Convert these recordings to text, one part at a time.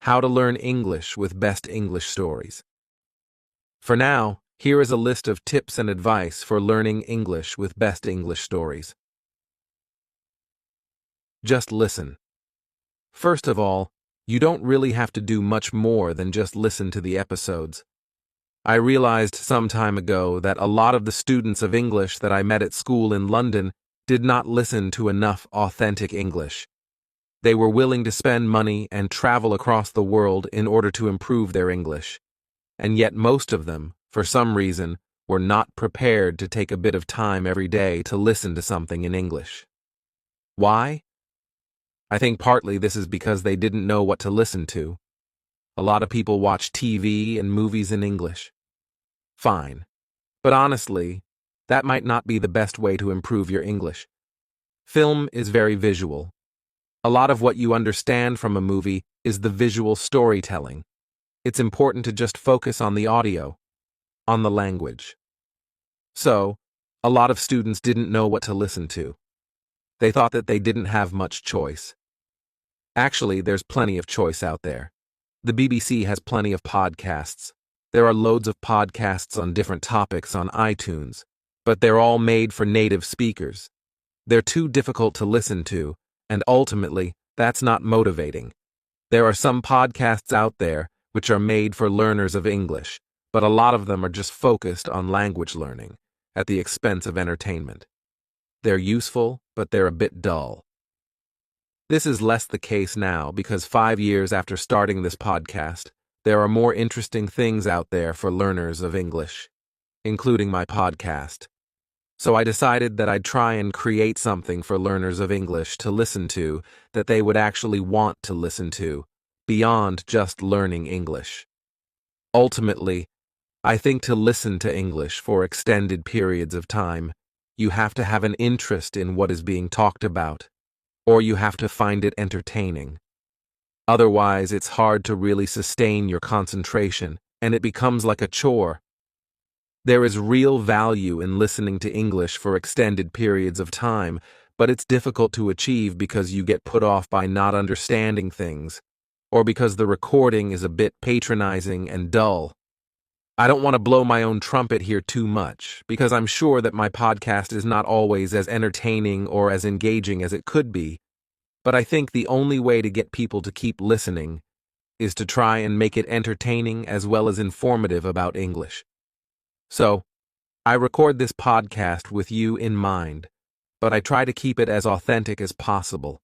How to learn English with best English stories. For now, here is a list of tips and advice for learning English with best English stories. Just listen. First of all, you don't really have to do much more than just listen to the episodes. I realized some time ago that a lot of the students of English that I met at school in London did not listen to enough authentic English. They were willing to spend money and travel across the world in order to improve their English. And yet most of them, for some reason, were not prepared to take a bit of time every day to listen to something in English. Why? I think partly this is because they didn't know what to listen to. A lot of people watch TV and movies in English. Fine. But honestly, that might not be the best way to improve your English. Film is very visual. A lot of what you understand from a movie is the visual storytelling. It's important to just focus on the audio, on the language. So, a lot of students didn't know what to listen to. They thought that they didn't have much choice. Actually, there's plenty of choice out there. The BBC has plenty of podcasts. There are loads of podcasts on different topics on iTunes, but they're all made for native speakers. They're too difficult to listen to, and ultimately, that's not motivating. There are some podcasts out there which are made for learners of English, but a lot of them are just focused on language learning, at the expense of entertainment. They're useful, but they're a bit dull. This is less the case now because 5 years after starting this podcast, there are more interesting things out there for learners of English, including my podcast. So I decided that I'd try and create something for learners of English to listen to that they would actually want to listen to, beyond just learning English. Ultimately, I think to listen to English for extended periods of time, you have to have an interest in what is being talked about, or you have to find it entertaining. Otherwise, it's hard to really sustain your concentration, and it becomes like a chore. There is real value in listening to English for extended periods of time, but it's difficult to achieve because you get put off by not understanding things, or because the recording is a bit patronizing and dull. I don't want to blow my own trumpet here too much, because I'm sure that my podcast is not always as entertaining or as engaging as it could be, but I think the only way to get people to keep listening is to try and make it entertaining as well as informative about English. So, I record this podcast with you in mind, but I try to keep it as authentic as possible.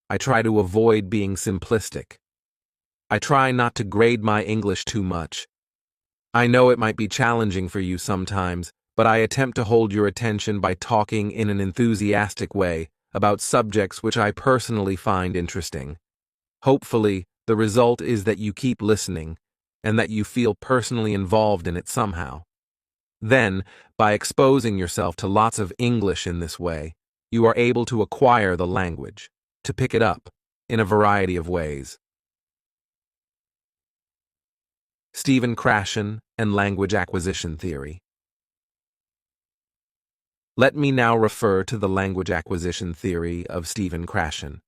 I try to avoid being simplistic. I try not to grade my English too much. I know it might be challenging for you sometimes, but I attempt to hold your attention by talking in an enthusiastic way about subjects which I personally find interesting. Hopefully, the result is that you keep listening and that you feel personally involved in it somehow. Then, by exposing yourself to lots of English in this way, you are able to acquire the language, to pick it up, in a variety of ways. Stephen Krashen and Language Acquisition Theory. Let me now refer to the language acquisition theory of Stephen Krashen.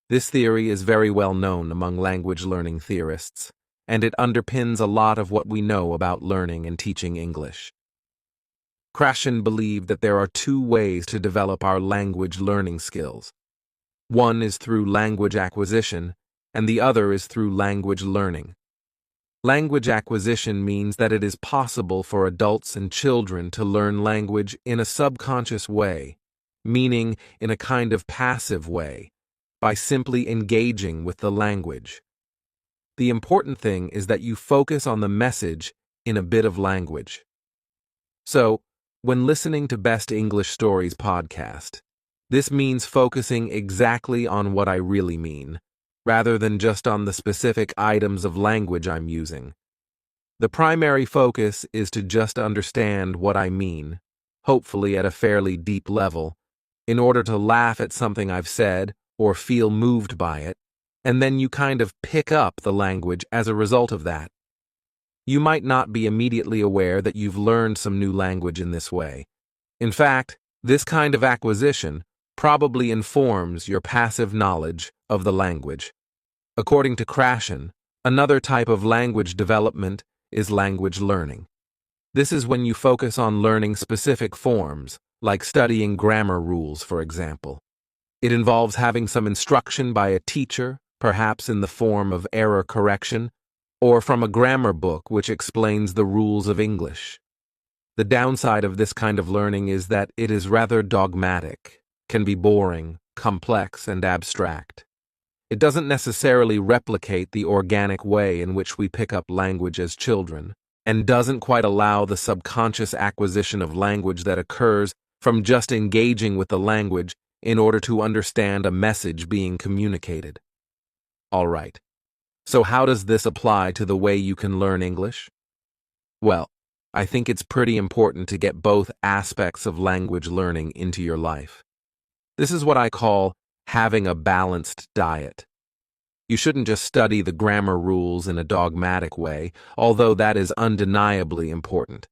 This theory is very well known among language learning theorists, and it underpins a lot of what we know about learning and teaching English. Krashen believed that there are two ways to develop our language learning skills. One is through language acquisition, and the other is through language learning. Language acquisition means that it is possible for adults and children to learn language in a subconscious way, meaning in a kind of passive way, by simply engaging with the language. The important thing is that you focus on the message in a bit of language. So, when listening to Best English Stories podcast, this means focusing exactly on what I really mean, rather than just on the specific items of language I'm using. The primary focus is to just understand what I mean, hopefully at a fairly deep level, in order to laugh at something I've said or feel moved by it, and then you kind of pick up the language as a result of that. You might not be immediately aware that you've learned some new language in this way. In fact, this kind of acquisition probably informs your passive knowledge of the language. According to Krashen, another type of language development is language learning. This is when you focus on learning specific forms, like studying grammar rules, for example. It involves having some instruction by a teacher, perhaps in the form of error correction, or from a grammar book which explains the rules of English. The downside of this kind of learning is that it is rather dogmatic, can be boring, complex, and abstract. It doesn't necessarily replicate the organic way in which we pick up language as children, and doesn't quite allow the subconscious acquisition of language that occurs from just engaging with the language in order to understand a message being communicated. All right. So how does this apply to the way you can learn English? Well, I think it's pretty important to get both aspects of language learning into your life. This is what I call having a balanced diet. You shouldn't just study the grammar rules in a dogmatic way, although that is undeniably important.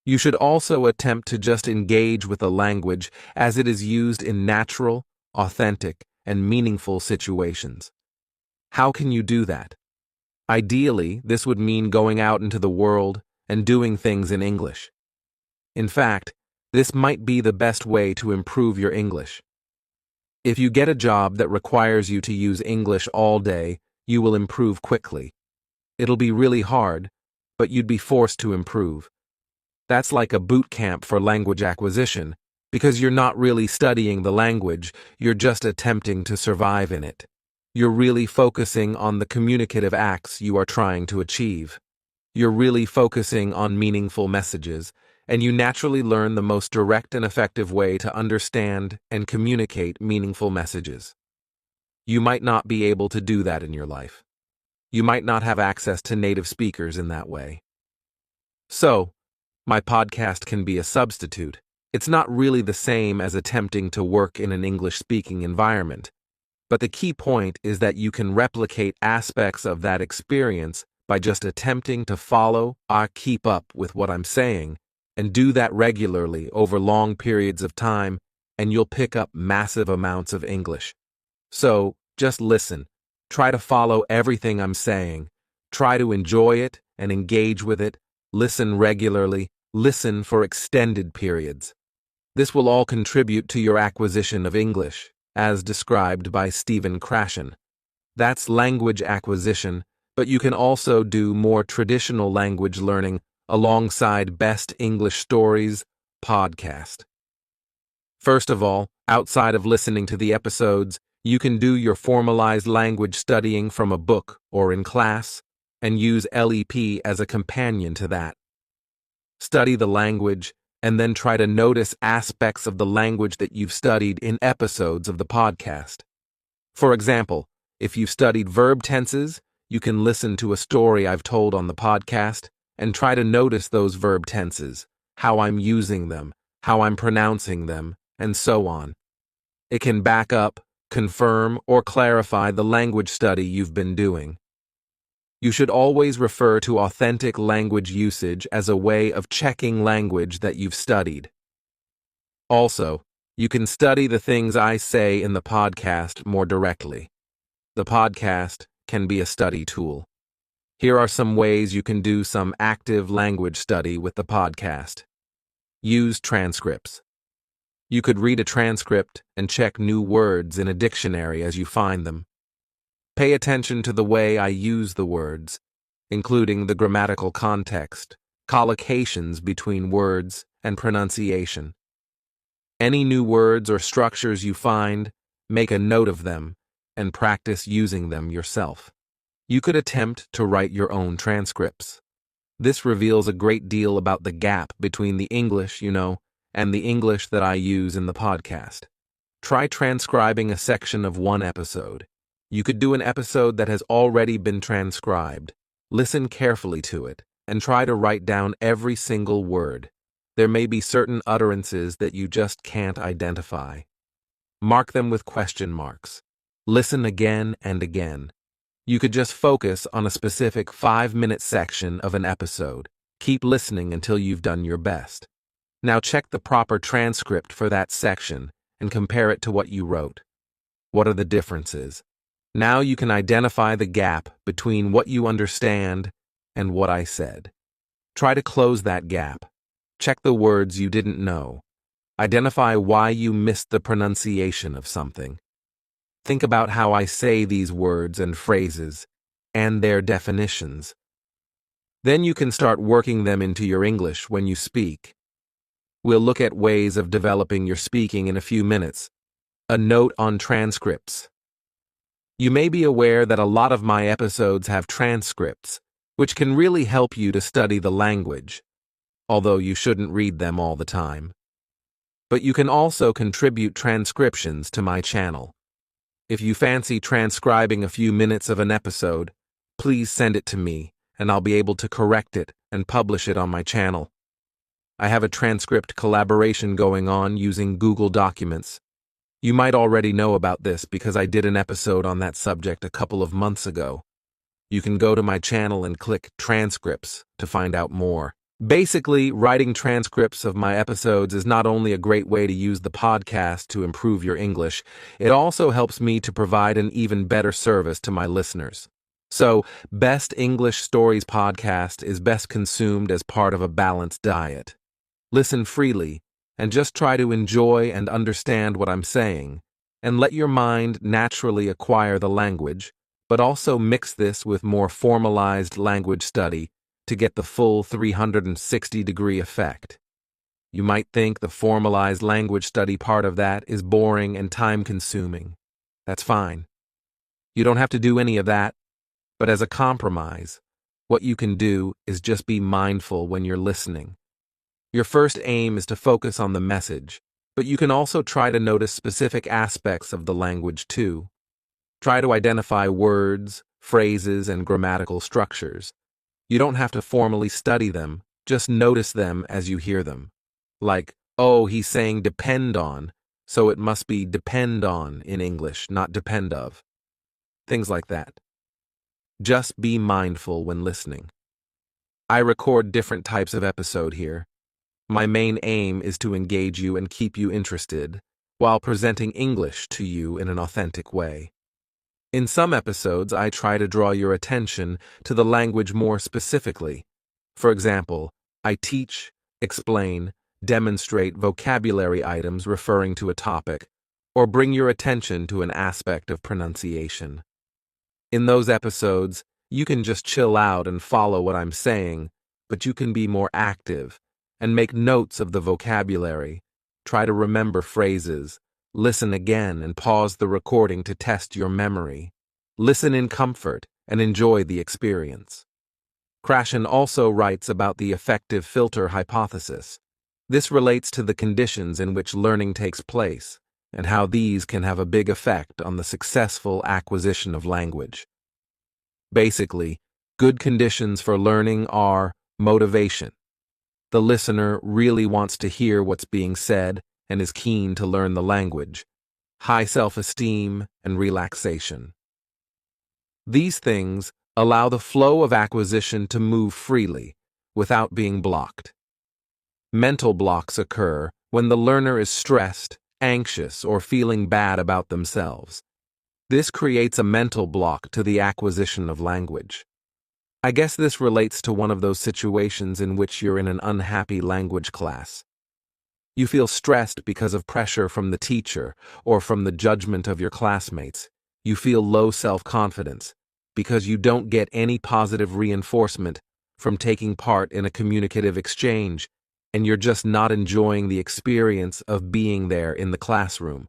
You should also attempt to just engage with the language as it is used in natural, authentic, and meaningful situations. How can you do that? Ideally, this would mean going out into the world and doing things in English. In fact, this might be the best way to improve your English. If you get a job that requires you to use English all day, you will improve quickly. It'll be really hard, but you'd be forced to improve. That's like a boot camp for language acquisition, because you're not really studying the language, you're just attempting to survive in it. You're really focusing on the communicative acts you are trying to achieve. You're really focusing on meaningful messages, and you naturally learn the most direct and effective way to understand and communicate meaningful messages. You might not be able to do that in your life. You might not have access to native speakers in that way. So, my podcast can be a substitute. It's not really the same as attempting to work in an English-speaking environment, but the key point is that you can replicate aspects of that experience by just attempting to follow or keep up with what I'm saying, and do that regularly over long periods of time, and you'll pick up massive amounts of English. So, just listen. Try to follow everything I'm saying. Try to enjoy it and engage with it. Listen regularly. Listen for extended periods. This will all contribute to your acquisition of English, as described by Stephen Krashen. That's language acquisition, but you can also do more traditional language learning alongside Best English Stories podcast. First of all, outside of listening to the episodes, you can do your formalized language studying from a book or in class, and use LEP as a companion to that. Study the language, and then try to notice aspects of the language that you've studied in episodes of the podcast. For example, if you've studied verb tenses, you can listen to a story I've told on the podcast and try to notice those verb tenses, how I'm using them, how I'm pronouncing them, and so on. It can back up, confirm, or clarify the language study you've been doing. You should always refer to authentic language usage as a way of checking language that you've studied. Also, you can study the things I say in the podcast more directly. The podcast can be a study tool. Here are some ways you can do some active language study with the podcast. Use transcripts. You could read a transcript and check new words in a dictionary as you find them. Pay attention to the way I use the words, including the grammatical context, collocations between words, and pronunciation. Any new words or structures you find, make a note of them, and practice using them yourself. You could attempt to write your own transcripts. This reveals a great deal about the gap between the English you know and the English that I use in the podcast. Try transcribing a section of one episode. You could do an episode that has already been transcribed. Listen carefully to it, and try to write down every single word. There may be certain utterances that you just can't identify. Mark them with question marks. Listen again and again. You could just focus on a specific 5-minute section of an episode. Keep listening until you've done your best. Now check the proper transcript for that section and compare it to what you wrote. What are the differences? Now you can identify the gap between what you understand and what I said. Try to close that gap. Check the words you didn't know. Identify why you missed the pronunciation of something. Think about how I say these words and phrases and their definitions. Then you can start working them into your English when you speak. We'll look at ways of developing your speaking in a few minutes. A note on transcripts. You may be aware that a lot of my episodes have transcripts, which can really help you to study the language, although you shouldn't read them all the time. But you can also contribute transcriptions to my channel. If you fancy transcribing a few minutes of an episode, please send it to me, and I'll be able to correct it and publish it on my channel. I have a transcript collaboration going on using Google Documents. You might already know about this because I did an episode on that subject a couple of months ago. You can go to my channel and click Transcripts to find out more. Basically, writing transcripts of my episodes is not only a great way to use the podcast to improve your English, it also helps me to provide an even better service to my listeners. So, Best English Stories podcast is best consumed as part of a balanced diet. Listen freely, and just try to enjoy and understand what I'm saying, and let your mind naturally acquire the language, but also mix this with more formalized language study to get the full 360-degree effect. You might think the formalized language study part of that is boring and time-consuming. That's fine. You don't have to do any of that, but as a compromise, what you can do is just be mindful when you're listening. Your first aim is to focus on the message, but you can also try to notice specific aspects of the language too. Try to identify words, phrases, and grammatical structures. You don't have to formally study them, just notice them as you hear them. Like, oh, he's saying depend on, so it must be depend on in English, not depend of. Things like that. Just be mindful when listening. I record different types of episode here. My main aim is to engage you and keep you interested, while presenting English to you in an authentic way. In some episodes, I try to draw your attention to the language more specifically. For example, I teach, explain, demonstrate vocabulary items referring to a topic, or bring your attention to an aspect of pronunciation. In those episodes, you can just chill out and follow what I'm saying, but you can be more active and make notes of the vocabulary. Try to remember phrases. Listen again and pause the recording to test your memory. Listen in comfort and enjoy the experience. Krashen also writes about the effective filter hypothesis. This relates to the conditions in which learning takes place and how these can have a big effect on the successful acquisition of language. Basically, good conditions for learning are motivation. The listener really wants to hear what's being said and is keen to learn the language. High self-esteem and relaxation. These things allow the flow of acquisition to move freely without being blocked. Mental blocks occur when the learner is stressed, anxious, or feeling bad about themselves. This creates a mental block to the acquisition of language. I guess this relates to one of those situations in which you're in an unhappy language class. You feel stressed because of pressure from the teacher or from the judgment of your classmates. You feel low self-confidence because you don't get any positive reinforcement from taking part in a communicative exchange, and you're just not enjoying the experience of being there in the classroom.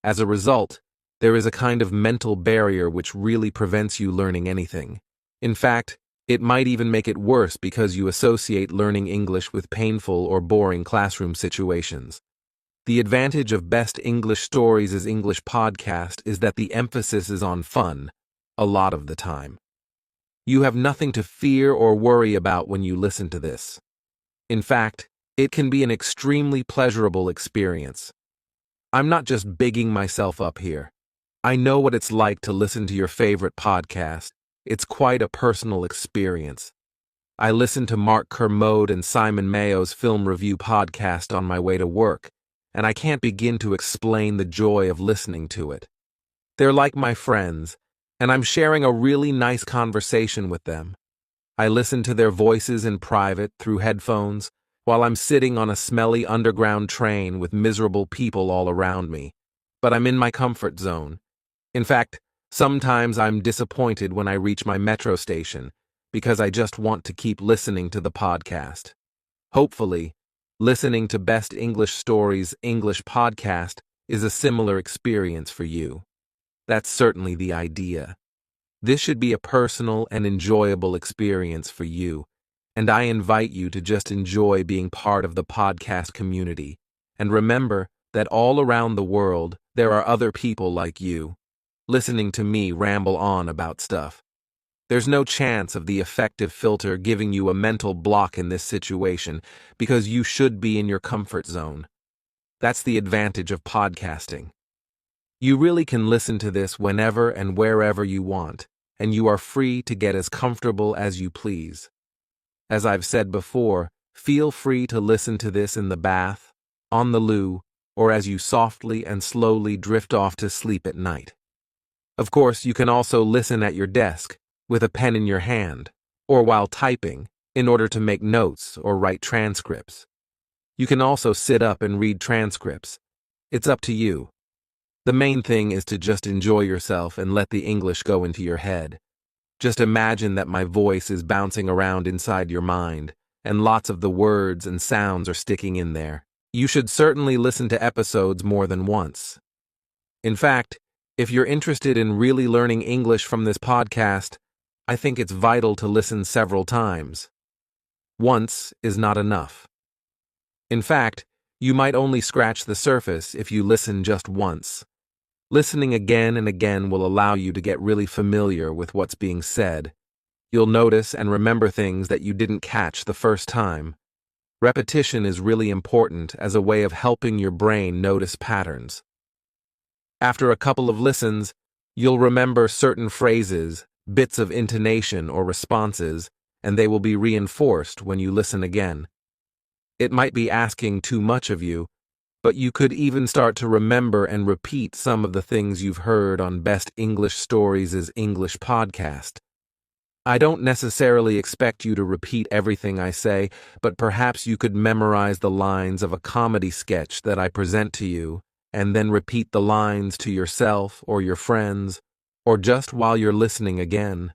As a result, there is a kind of mental barrier which really prevents you learning anything. In fact, it might even make it worse because you associate learning English with painful or boring classroom situations. The advantage of Best English Stories as English podcast is that the emphasis is on fun, a lot of the time. You have nothing to fear or worry about when you listen to this. In fact, it can be an extremely pleasurable experience. I'm not just bigging myself up here. I know what it's like to listen to your favorite podcast. It's quite a personal experience. I listen to Mark Kermode and Simon Mayo's film review podcast on my way to work, and I can't begin to explain the joy of listening to it. They're like my friends, and I'm sharing a really nice conversation with them. I listen to their voices in private through headphones while I'm sitting on a smelly underground train with miserable people all around me. But I'm in my comfort zone. In fact, sometimes I'm disappointed when I reach my metro station because I just want to keep listening to the podcast. Hopefully, listening to Best English Stories English podcast is a similar experience for you. That's certainly the idea. This should be a personal and enjoyable experience for you, and I invite you to just enjoy being part of the podcast community. And remember that all around the world, there are other people like you, listening to me ramble on about stuff. There's no chance of the effective filter giving you a mental block in this situation because you should be in your comfort zone. That's the advantage of podcasting. You really can listen to this whenever and wherever you want, and you are free to get as comfortable as you please. As I've said before, feel free to listen to this in the bath, on the loo, or as you softly and slowly drift off to sleep at night. Of course, you can also listen at your desk, with a pen in your hand, or while typing, in order to make notes or write transcripts. You can also sit up and read transcripts. It's up to you. The main thing is to just enjoy yourself and let the English go into your head. Just imagine that my voice is bouncing around inside your mind, and lots of the words and sounds are sticking in there. You should certainly listen to episodes more than once. In fact, if you're interested in really learning English from this podcast, I think it's vital to listen several times. Once is not enough. In fact, you might only scratch the surface if you listen just once. Listening again and again will allow you to get really familiar with what's being said. You'll notice and remember things that you didn't catch the first time. Repetition is really important as a way of helping your brain notice patterns. After a couple of listens, you'll remember certain phrases, bits of intonation or responses, and they will be reinforced when you listen again. It might be asking too much of you, but you could even start to remember and repeat some of the things you've heard on Best English Stories' English podcast. I don't necessarily expect you to repeat everything I say, but perhaps you could memorize the lines of a comedy sketch that I present to you, and then repeat the lines to yourself or your friends, or just while you're listening again.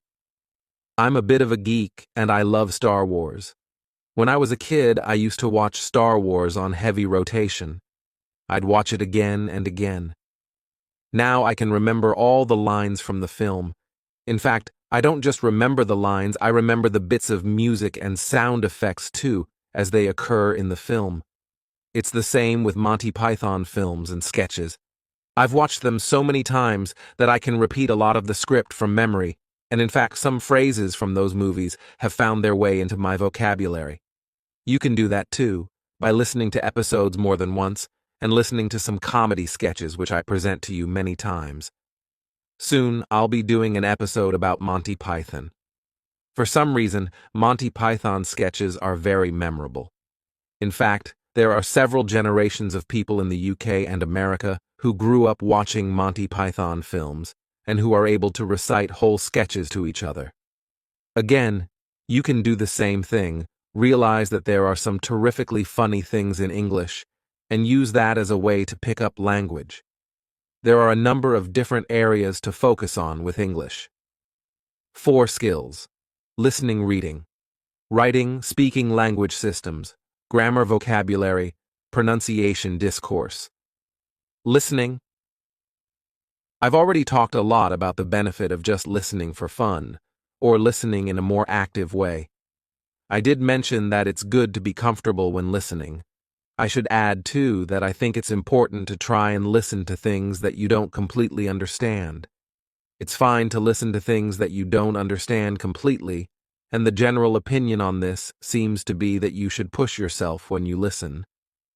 I'm a bit of a geek, and I love Star Wars. When I was a kid, I used to watch Star Wars on heavy rotation. I'd watch it again and again. Now I can remember all the lines from the film. In fact, I don't just remember the lines, I remember the bits of music and sound effects too, as they occur in the film. It's the same with Monty Python films and sketches. I've watched them so many times that I can repeat a lot of the script from memory, and in fact some phrases from those movies have found their way into my vocabulary. You can do that too, by listening to episodes more than once, and listening to some comedy sketches which I present to you many times. Soon, I'll be doing an episode about Monty Python. For some reason, Monty Python sketches are very memorable. In fact, there are several generations of people in the UK and America who grew up watching Monty Python films, and who are able to recite whole sketches to each other. Again, you can do the same thing, realize that there are some terrifically funny things in English, and use that as a way to pick up language. There are a number of different areas to focus on with English. 4 skills: listening, reading, writing, speaking language systems, grammar, vocabulary, pronunciation, discourse. Listening. I've already talked a lot about the benefit of just listening for fun, or listening in a more active way. I did mention that it's good to be comfortable when listening. I should add, too, that I think it's important to try and listen to things that you don't completely understand. It's fine to listen to things that you don't understand completely, and the general opinion on this seems to be that you should push yourself when you listen,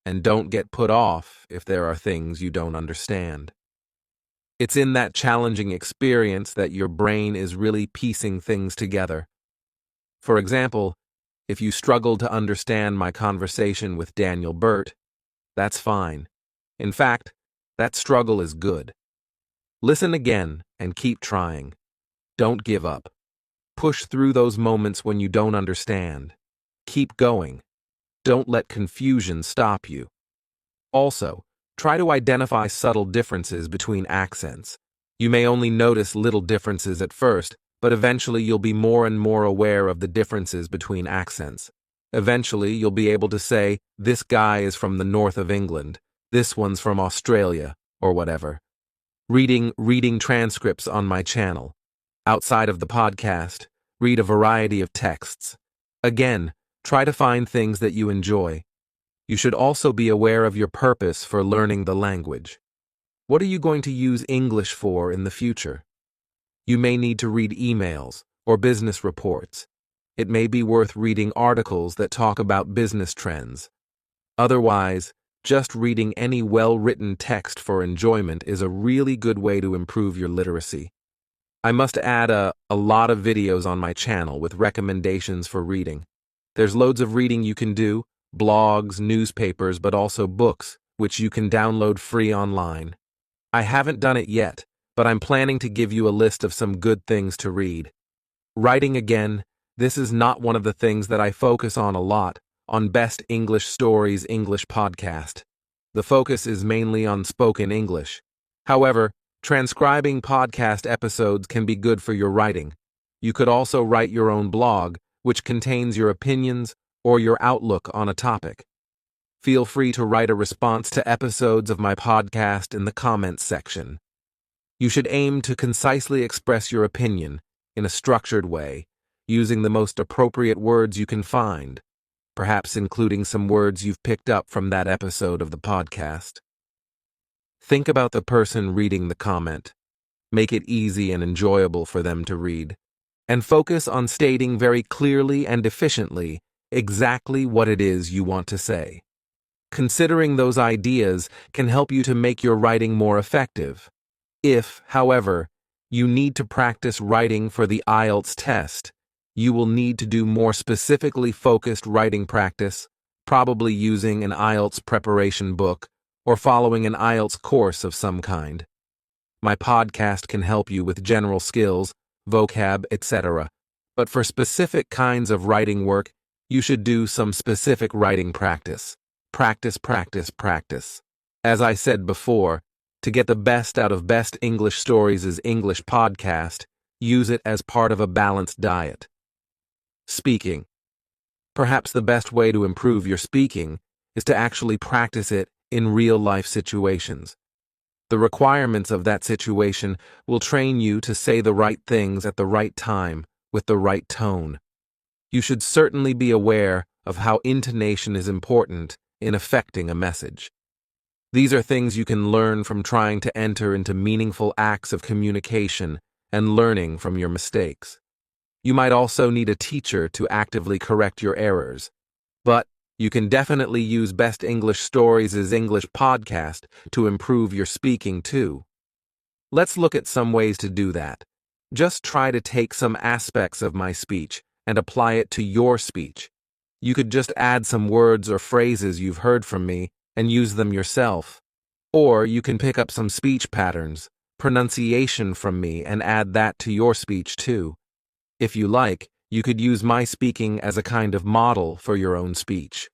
and don't get put off if there are things you don't understand. It's in that challenging experience that your brain is really piecing things together. For example, if you struggle to understand my conversation with Daniel Burt, that's fine. In fact, that struggle is good. Listen again and keep trying. Don't give up. Push through those moments when you don't understand. Keep going. Don't let confusion stop you. Also, try to identify subtle differences between accents. You may only notice little differences at first, but eventually you'll be more and more aware of the differences between accents. Eventually, you'll be able to say, this guy is from the north of England, this one's from Australia, or whatever. Reading transcripts on my channel. Outside of the podcast, read a variety of texts. Again, try to find things that you enjoy. You should also be aware of your purpose for learning the language. What are you going to use English for in the future? You may need to read emails or business reports. It may be worth reading articles that talk about business trends. Otherwise, just reading any well-written text for enjoyment is a really good way to improve your literacy. I must add a lot of videos on my channel with recommendations for reading. There's loads of reading you can do, blogs, newspapers, but also books, which you can download free online. I haven't done it yet, but I'm planning to give you a list of some good things to read. Writing again, this is not one of the things that I focus on a lot on Best English Stories English podcast. The focus is mainly on spoken English. However, transcribing podcast episodes can be good for your writing. You could also write your own blog, which contains your opinions or your outlook on a topic. Feel free to write a response to episodes of my podcast in the comments section. You should aim to concisely express your opinion in a structured way, using the most appropriate words you can find, perhaps including some words you've picked up from that episode of the podcast. Think about the person reading the comment. Make it easy and enjoyable for them to read, and focus on stating very clearly and efficiently exactly what it is you want to say. Considering those ideas can help you to make your writing more effective. If, however, you need to practice writing for the IELTS test, you will need to do more specifically focused writing practice, probably using an IELTS preparation book or following an IELTS course of some kind. My podcast can help you with general skills, vocab, etc. But for specific kinds of writing work, you should do some specific writing practice. Practice, practice, practice. As I said before, to get the best out of Best English Stories' English podcast, use it as part of a balanced diet. Speaking. Perhaps the best way to improve your speaking is to actually practice it in real-life situations. The requirements of that situation will train you to say the right things at the right time with the right tone. You should certainly be aware of how intonation is important in affecting a message. These are things you can learn from trying to enter into meaningful acts of communication and learning from your mistakes. You might also need a teacher to actively correct your errors, but you can definitely use Best English Stories' English podcast to improve your speaking too. Let's look at some ways to do that. Just try to take some aspects of my speech and apply it to your speech. You could just add some words or phrases you've heard from me and use them yourself. Or you can pick up some speech patterns, pronunciation from me and add that to your speech too. If you like, you could use my speaking as a kind of model for your own speech.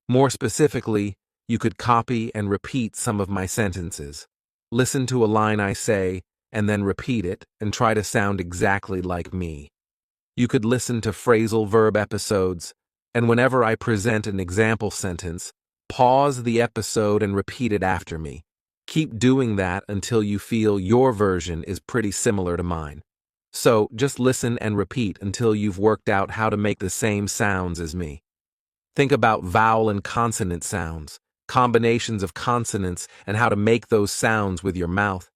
More specifically, you could copy and repeat some of my sentences. Listen to a line I say, and then repeat it and try to sound exactly like me. You could listen to phrasal verb episodes, and whenever I present an example sentence, pause the episode and repeat it after me. Keep doing that until you feel your version is pretty similar to mine. So, just listen and repeat until you've worked out how to make the same sounds as me. Think about vowel and consonant sounds, combinations of consonants, and how to make those sounds with your mouth.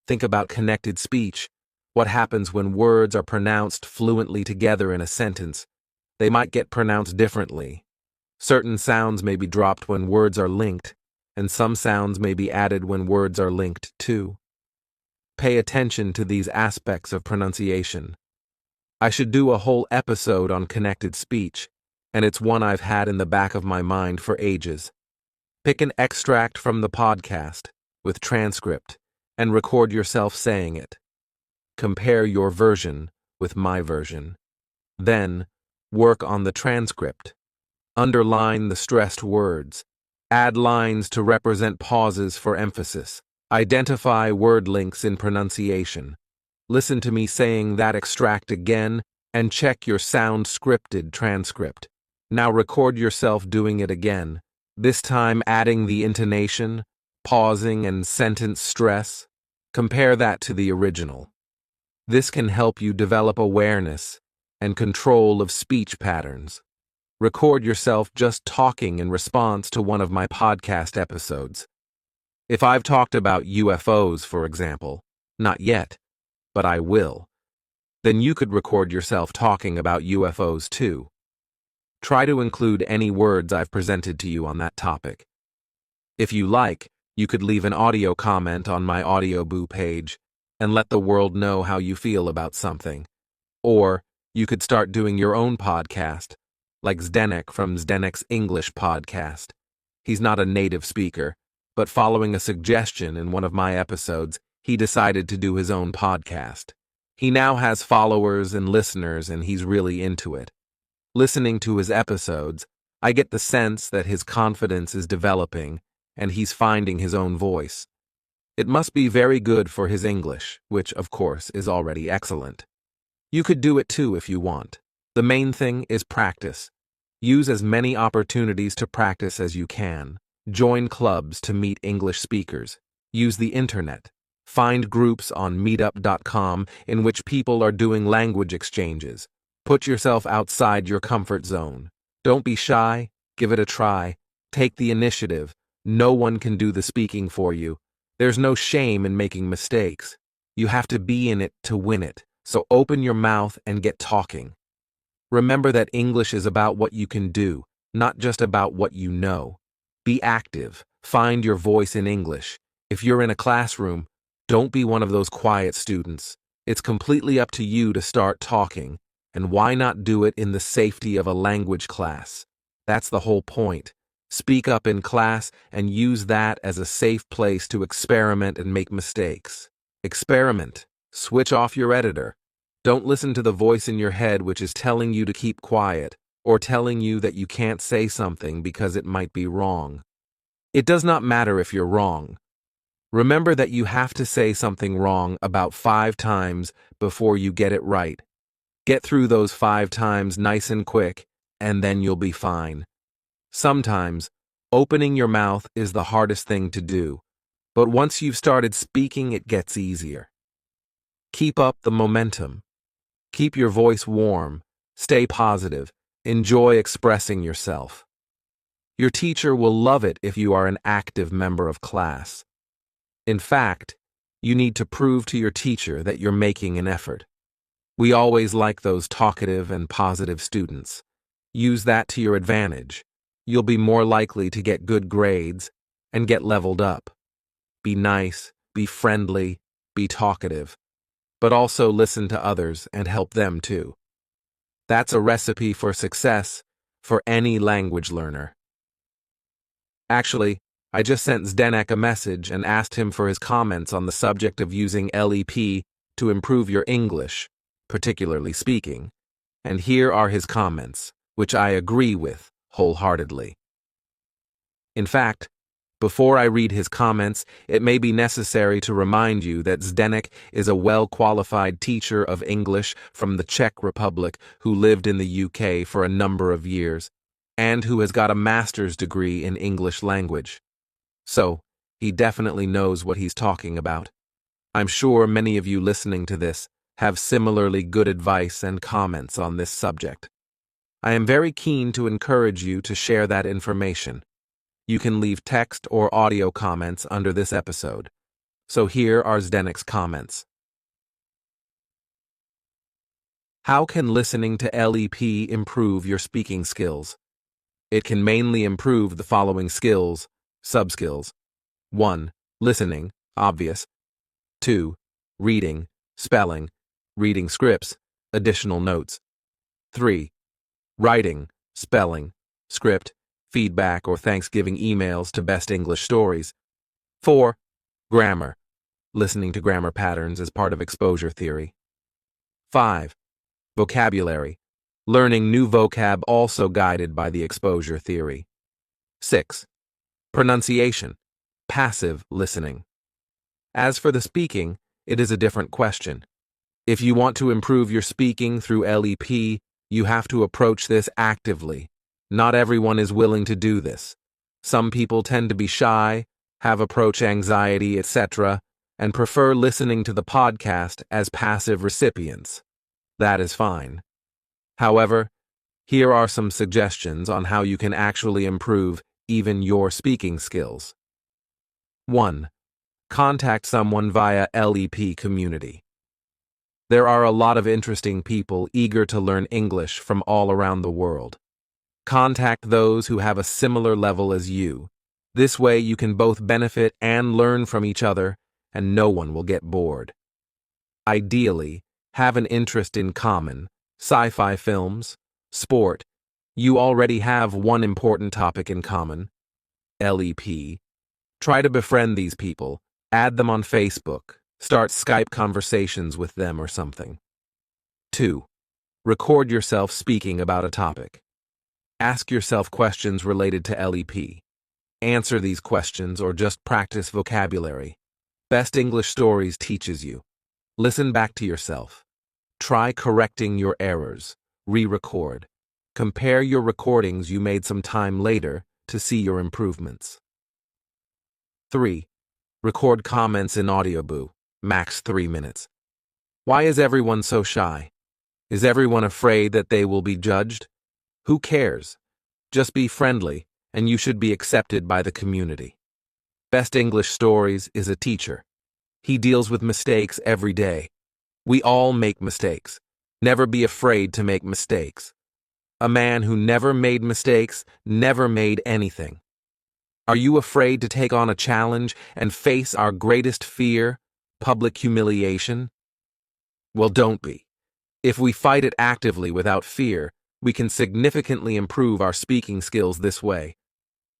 Think about connected speech, what happens when words are pronounced fluently together in a sentence. They might get pronounced differently. Certain sounds may be dropped when words are linked, and some sounds may be added when words are linked too. Pay attention to these aspects of pronunciation. I should do a whole episode on connected speech, and it's one I've had in the back of my mind for ages. Pick an extract from the podcast, with transcript, and record yourself saying it. Compare your version with my version. Then, work on the transcript. Underline the stressed words. Add lines to represent pauses for emphasis. Identify word links in pronunciation. Listen to me saying that extract again and check your sound scripted transcript. Now record yourself doing it again, this time adding the intonation, pausing, and sentence stress. Compare that to the original. This can help you develop awareness and control of speech patterns. Record yourself just talking in response to one of my podcast episodes. If I've talked about UFOs, for example, not yet, but I will, then you could record yourself talking about UFOs too. Try to include any words I've presented to you on that topic. If you like, you could leave an audio comment on my Audioboo page and let the world know how you feel about something. Or you could start doing your own podcast, like Zdenek from Zdenek's English podcast. He's not a native speaker, but following a suggestion in one of my episodes, he decided to do his own podcast. He now has followers and listeners, and he's really into it. Listening to his episodes, I get the sense that his confidence is developing and he's finding his own voice. It must be very good for his English, which, of course, is already excellent. You could do it too if you want. The main thing is practice. Use as many opportunities to practice as you can. Join clubs to meet English speakers. Use the internet. Find groups on meetup.com in which people are doing language exchanges. Put yourself outside your comfort zone. Don't be shy. Give it a try. Take the initiative. No one can do the speaking for you. There's no shame in making mistakes. You have to be in it to win it. So open your mouth and get talking. Remember that English is about what you can do, not just about what you know. Be active. Find your voice in English. If you're in a classroom, don't be one of those quiet students. It's completely up to you to start talking, and why not do it in the safety of a language class? That's the whole point. Speak up in class and use that as a safe place to experiment and make mistakes. Experiment. Switch off your editor. Don't listen to the voice in your head which is telling you to keep quiet or telling you that you can't say something because it might be wrong. It does not matter if you're wrong. Remember that you have to say something wrong about 5 times before you get it right. Get through those 5 times nice and quick, and then you'll be fine. Sometimes, opening your mouth is the hardest thing to do, but once you've started speaking, it gets easier. Keep up the momentum. Keep your voice warm. Stay positive. Enjoy expressing yourself. Your teacher will love it if you are an active member of class. In fact, you need to prove to your teacher that you're making an effort. We always like those talkative and positive students. Use that to your advantage. You'll be more likely to get good grades and get leveled up. Be nice, be friendly, be talkative, but also listen to others and help them too. That's a recipe for success for any language learner. Actually, I just sent Zdenek a message and asked him for his comments on the subject of using LEP to improve your English, particularly speaking. And here are his comments, which I agree with wholeheartedly. In fact, before I read his comments, it may be necessary to remind you that Zdenek is a well-qualified teacher of English from the Czech Republic who lived in the UK for a number of years, and who has got a master's degree in English language. So, he definitely knows what he's talking about. I'm sure many of you listening to this have similarly good advice and comments on this subject. I am very keen to encourage you to share that information. You can leave text or audio comments under this episode. So here are Zdenek's comments. How can listening to LEP improve your speaking skills? It can mainly improve the following skills, sub-skills. 1. Listening, obvious. 2. Reading, spelling, reading scripts, additional notes. 3. Writing, spelling, script, feedback or Thanksgiving emails to Best English Stories. 4. Grammar, listening to grammar patterns as part of exposure theory. 5. Vocabulary. Learning new vocab also guided by the exposure theory. 6. Pronunciation. Passive listening. As for the speaking, it is a different question. If you want to improve your speaking through LEP, you have to approach this actively. Not everyone is willing to do this. Some people tend to be shy, have approach anxiety, etc., and prefer listening to the podcast as passive recipients. That is fine. However, here are some suggestions on how you can actually improve even your speaking skills. 1. Contact someone via LEP community. There are a lot of interesting people eager to learn English from all around the world. Contact those who have a similar level as you. This way you can both benefit and learn from each other, and no one will get bored. Ideally, have an interest in common, sci-fi films, sport. You already have one important topic in common, LEP. Try to befriend these people, add them on Facebook, start Skype conversations with them or something. 2. Record yourself speaking about a topic. Ask yourself questions related to LEP. Answer these questions or just practice vocabulary. Best English Stories teaches you. Listen back to yourself. Try correcting your errors. Re-record. Compare your recordings you made some time later to see your improvements. 3. Record comments in Audioboo. Max 3 minutes. Why is everyone so shy? Is everyone afraid that they will be judged? Who cares? Just be friendly, and you should be accepted by the community. Best English Stories is a teacher. He deals with mistakes every day. We all make mistakes. Never be afraid to make mistakes. A man who never made mistakes never made anything. Are you afraid to take on a challenge and face our greatest fear, public humiliation? Well, don't be. If we fight it actively without fear, we can significantly improve our speaking skills this way.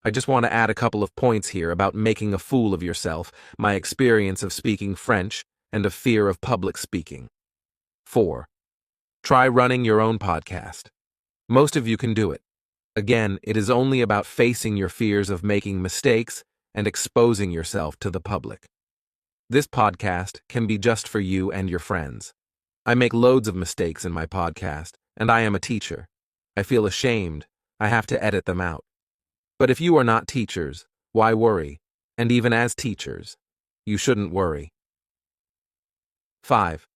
I just want to add a couple of points here about making a fool of yourself, my experience of speaking French, and a fear of public speaking. 4. Try running your own podcast. Most of you can do it. Again, it is only about facing your fears of making mistakes and exposing yourself to the public. This podcast can be just for you and your friends. I make loads of mistakes in my podcast, and I am a teacher. I feel ashamed. I have to edit them out. But if you are not teachers, why worry? And even as teachers, you shouldn't worry. 5.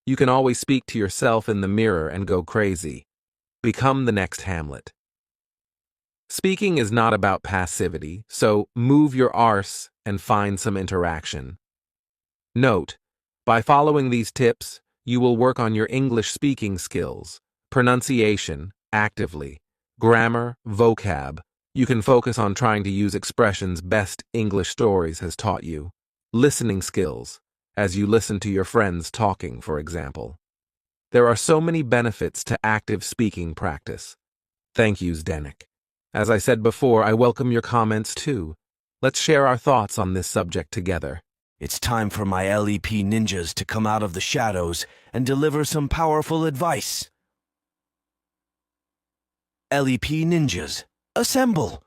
You can always speak to yourself in the mirror and go crazy. Become the next Hamlet. Speaking is not about passivity, so move your arse and find some interaction. Note, by following these tips, you will work on your English speaking skills, pronunciation, actively, grammar, vocab. You can focus on trying to use expressions Best English Stories has taught you. Listening skills, as you listen to your friends talking, for example. There are so many benefits to active speaking practice. Thank you, Zdenek. As I said before, I welcome your comments too. Let's share our thoughts on this subject together. It's time for my LEP ninjas to come out of the shadows and deliver some powerful advice. LEP ninjas, assemble!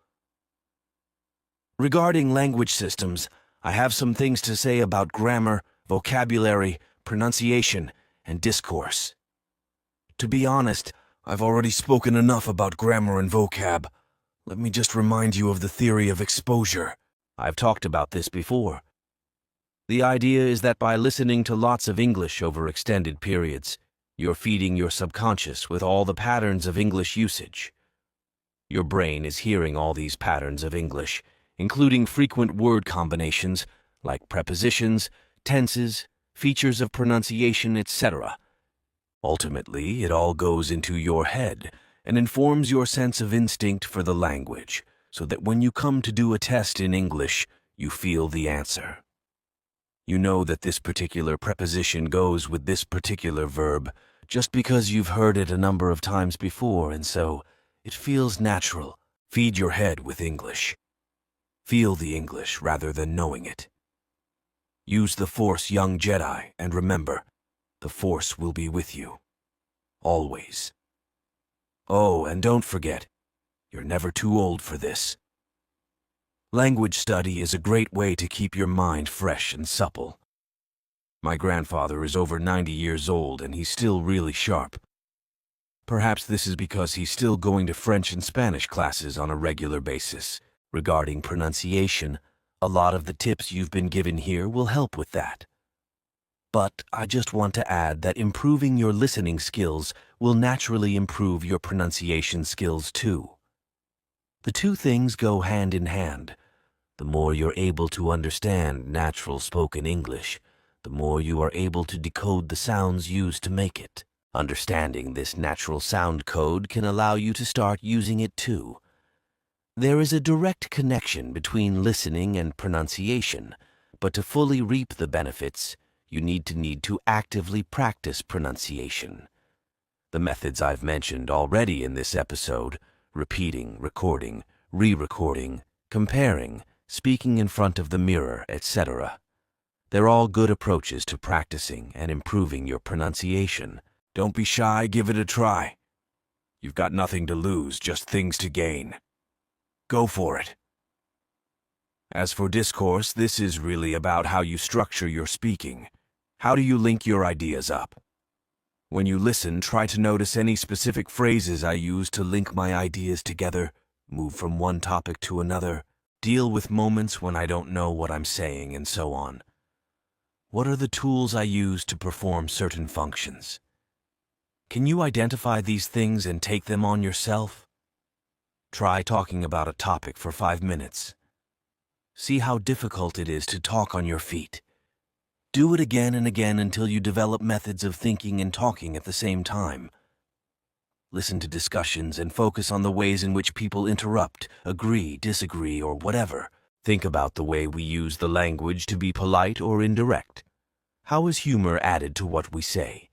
Regarding language systems, I have some things to say about grammar, vocabulary, pronunciation, and discourse. To be honest, I've already spoken enough about grammar and vocab. Let me just remind you of the theory of exposure. I've talked about this before. The idea is that by listening to lots of English over extended periods, you're feeding your subconscious with all the patterns of English usage. Your brain is hearing all these patterns of English, including frequent word combinations like prepositions, tenses, features of pronunciation, etc. Ultimately, it all goes into your head and informs your sense of instinct for the language, so that when you come to do a test in English, you feel the answer. You know that this particular preposition goes with this particular verb just because you've heard it a number of times before, and so it feels natural. Feed your head with English. Feel the English rather than knowing it. Use the Force, young Jedi, and remember, the Force will be with you. always. Oh, and don't forget, you're never too old for this. Language study is a great way to keep your mind fresh and supple. My grandfather is over 90 years old and he's still really sharp. Perhaps this is because he's still going to French and Spanish classes on a regular basis. Regarding pronunciation, a lot of the tips you've been given here will help with that. But I just want to add that improving your listening skills will naturally improve your pronunciation skills too. The two things go hand in hand. The more you're able to understand natural spoken English, the more you are able to decode the sounds used to make it. Understanding this natural sound code can allow you to start using it too. There is a direct connection between listening and pronunciation, but to fully reap the benefits, you need to actively practice pronunciation. The methods I've mentioned already in this episode, repeating, recording, re-recording, comparing, speaking in front of the mirror, etc. They're all good approaches to practicing and improving your pronunciation. Don't be shy, give it a try. You've got nothing to lose, just things to gain. Go for it. As for discourse, this is really about how you structure your speaking. How do you link your ideas up? When you listen, try to notice any specific phrases I use to link my ideas together, move from one topic to another, deal with moments when I don't know what I'm saying, and so on. What are the tools I use to perform certain functions? Can you identify these things and take them on yourself? Try talking about a topic for 5 minutes. See how difficult it is to talk on your feet. Do it again and again until you develop methods of thinking and talking at the same time. Listen to discussions and focus on the ways in which people interrupt, agree, disagree, or whatever. Think about the way we use the language to be polite or indirect. How is humor added to what we say?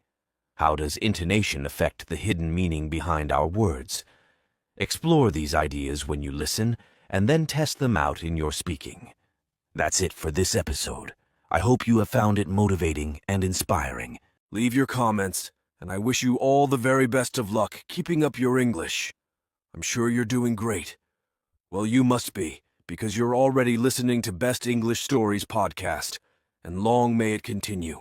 How does intonation affect the hidden meaning behind our words? Explore these ideas when you listen, and then test them out in your speaking. That's it for this episode. I hope you have found it motivating and inspiring. Leave your comments, and I wish you all the very best of luck keeping up your English. I'm sure you're doing great. Well, you must be, because you're already listening to Best English Stories podcast, and long may it continue.